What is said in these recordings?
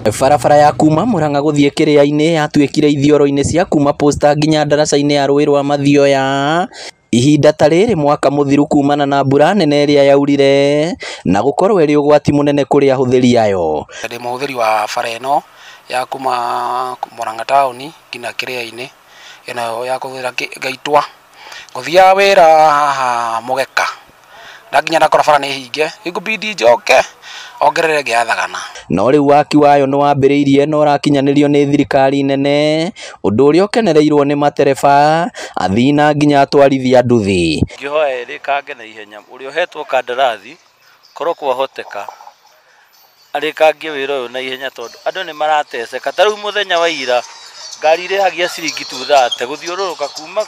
Barabara ya kuma Murang'a guthie Kiria-ini yatuikire ithioro-ini cia kuma Posta nginya ndaraca-ini ya Rũĩ rwa Mathioya ihinda ta rĩrĩ mwaka mũthiru kumana na mbura nene ĩrĩa yaurire na gũkorwo ĩrĩ ũgwati mũnene kũrĩ ahũthĩri ayo. Ndĩ mũhũthĩri wa bara ĩno ya kuma Murang'a taũni nginya Kiria-ini ĩno ya kũhũthĩra Gaitwa gũthia wĩra haha Mũgeka ndakinya ndakora bara nĩ hinge ikũbidi njoke ongerere gĩathagana. No rĩu waki wayo nĩ wambĩrĩirie na ũrakinyanĩrio nĩ thirikari nene, ũndũ ũrĩa ũkenereirwo nĩ matereba, athii na nginya atwarithia nduthi. Ngĩhoya ĩrĩkange na ihenya ũrĩa ũhetwo kandarathi korwo kwahoteka arĩkangie wĩra ũyũ na ihenya tondũ andũ nĩ marateceka. Ta rĩu mũthenya wa ira ngari ĩrĩhagia ciringi 230 gũthiũrũrũka kuma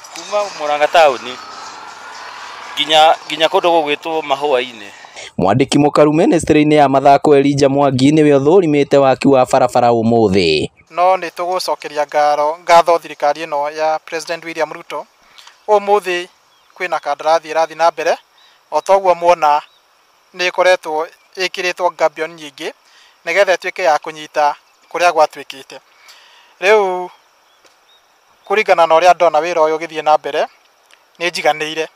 Murang'a taũni nginya kũndũ gũgwĩtwo Mahũa-inĩ. Mwandĩki mũkaru ministry-inĩ ya mathako Elijah Mwangi nĩwe ũthũrimĩte waki wa barabara ũmũthĩ. No nĩ tũgũcokeria ngatho thirikari ĩno ya President William Ruto. Ũmũthĩ kwĩna kandarathi ĩrathiĩ na mbere o toguo muona nĩ ĩkoretwo ĩkĩrĩtwo ngabion nyingĩ nĩgetha ĩtuĩke ya kũnyita kũrĩa gwatuĩkĩte. Rĩu kũringana na ũrĩa ndona wĩra ũyũ ũgĩthiĩ na mbere nĩ njiganĩire.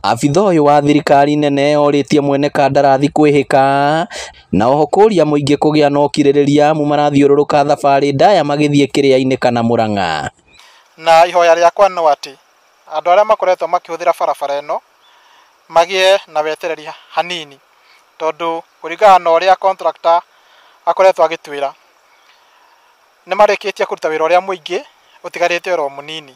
Abitha ũyũ wa thirikari nene orĩtie mwene kandarathi kwĩhĩka na oho kũria mũingĩ kũgĩa na ũkirĩrĩria amu marathiũrũrũka thabarĩ ndaya magĩthiĩ Kiria-ini kana Murang'a. Na ihoya rĩakwa no atĩ andũ arĩa makoretwo makĩhũthĩra barabara ĩno magĩe na wetereri hanini tondũ kũringana na ũrĩa contractor akoretwo agĩtwĩra nĩ marĩkĩtie kũruta wĩra ũrĩa mũingĩ ũtigarĩte oro mũnini.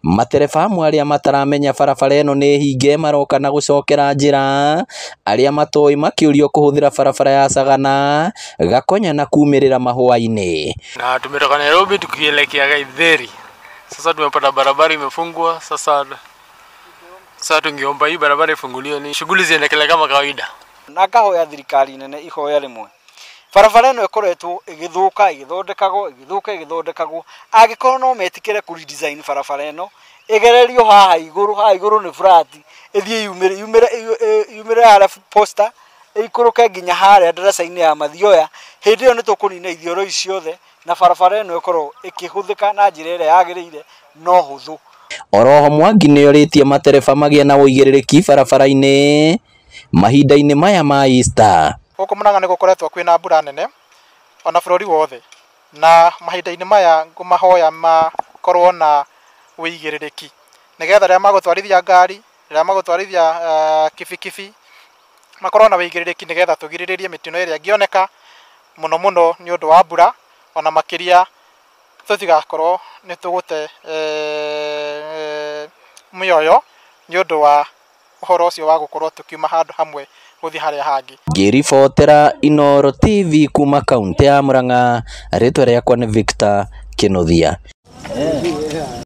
Matereba amwe arĩa mataramenya barabara ĩno nĩ hinge maroka na gũcokera njĩra, arĩa matoĩ makĩũrio kũhũthĩra barabara ya Sagana, Gakonya na kumĩrĩra Mahũa-inĩ. Na tumetoka Nairobi tukielekea Githeri. Sasa tumepata barabara imefungwa, sasa tungeomba hii barabara ifunguliwe ni shughuli ziendelee kama kawaida. Na ngahoya thirikari nene ihoya rimwe. Barabara ĩno ĩkoretwo ĩgĩthũkagwo angĩkorwo no metikĩre ku redesign barabara ĩno ĩgererio haha igũrũ nĩ flat ĩthiĩ yumĩre harĩa Posta ĩikũrũke nginya harĩa ndaraca-inĩ ya Mathioya. Hĩndĩ ĩyo nĩ tũkũnina ithioro ciothe na barabara ĩno ĩkorwo ĩkĩhũthĩka na njĩra ĩrĩa yagĩrĩire no hũthũ. Oroho Mwangi nĩ orĩtie matereba magĩe na ũigĩrĩrĩki barabara-inĩ mahinda-inĩ maya ma Easter. Gũkũ Murang'a nĩ gũkoretwo kwĩna mbura nene ona bũrũri wothe na mahinda-inĩ maya ngũmahoya makorwo na ũigĩrĩrĩki nĩgetha rĩrĩa magũtwarithia ngari, rĩrĩa magũtwarithia kibikibi makorwo na ũigĩrĩrĩki nĩgetha tũgirĩrĩrie mĩtino ĩrĩa ĩngĩoneka mũno nĩ ũndũ wa mbura ona makĩria tũtigakorwo nĩ tũgũte mĩoyo nĩ ũndũ wa ũhoro ũcio wa gũkorwo tũkiuma handũ hamwe gũthiĩ harĩa hangĩ. Ngĩribotera Inooro TV kuma kaunti ya Murang'a, rĩtwa rĩakwa nĩ Victor Kĩnuthia.